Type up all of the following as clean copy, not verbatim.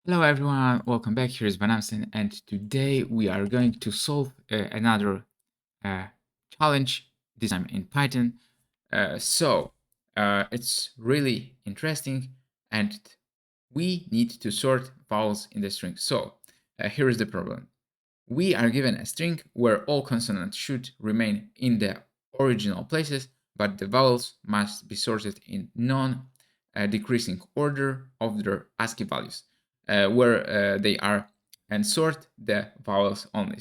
Hello everyone, welcome back. Here's VanAmsen, and today we are going to solve another challenge this time in Python. It's really interesting, and we need to sort vowels in the string. Here is the problem. We are given a string where all consonants should remain in the original places, but the vowels must be sorted in non-decreasing order of their ASCII values, where they are, and sort the vowels only.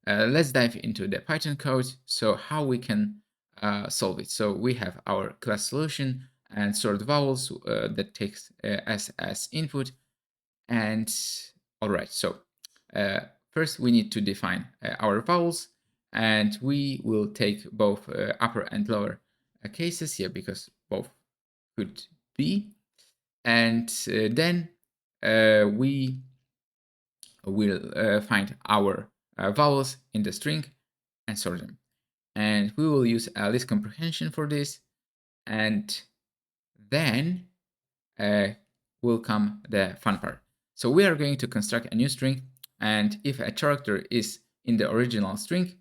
Let's dive into the Python code. So how we can solve it. So we have our class solution and sort vowels that takes s as input. And all right, first we need to define our vowels, and we will take both upper and lower cases here because both could be. And then we will find our vowels in the string and sort them. And we will use a list comprehension for this. And then will come the fun part. So we are going to construct a new string, and if a character is in the original string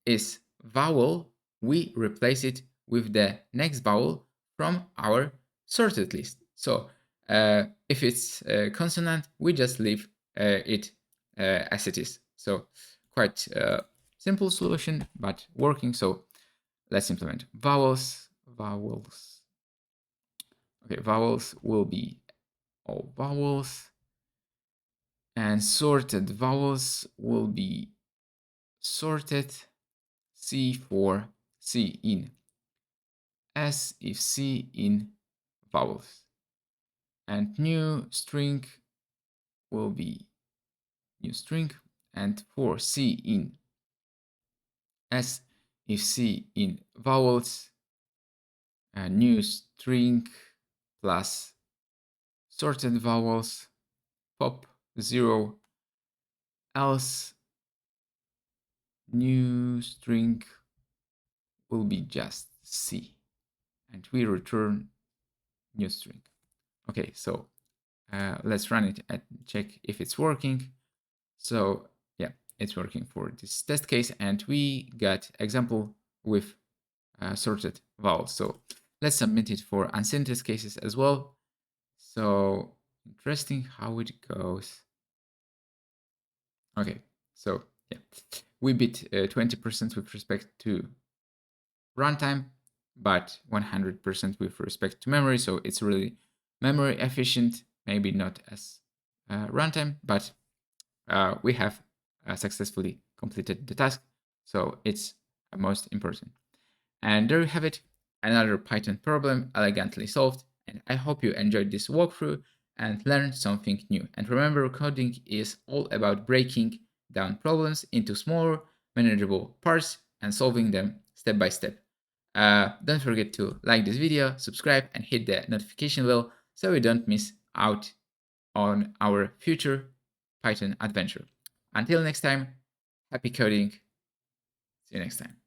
is vowel, we replace it with the next vowel from our sorted list. So if it's a consonant, we just leave it as it is. So quite simple solution, but working. So let's implement vowels. Okay, vowels will be all vowels, and sorted vowels will be sorted C for C in, S if C in vowels, and new string will be new string, and for C in S if C in vowels, a new string plus sorted vowels, pop 0, else new string will be just C, and we return new string. Okay, so let's run it and check if it's working. So yeah, it's working for this test case, and we got example with sorted vowels. So let's submit it for unseen test cases as well. So interesting how it goes. Okay, so yeah, we beat 20% with respect to runtime, but 100% with respect to memory. So it's really memory efficient, maybe not as runtime, but we have successfully completed the task. So it's most important. And there you have it, another Python problem elegantly solved. And I hope you enjoyed this walkthrough and learned something new. And remember, coding is all about breaking down problems into smaller, manageable parts and solving them step by step. Don't forget to like this video, subscribe, and hit the notification bell so you don't miss out on our future Python adventure. Until next time, happy coding. See you next time.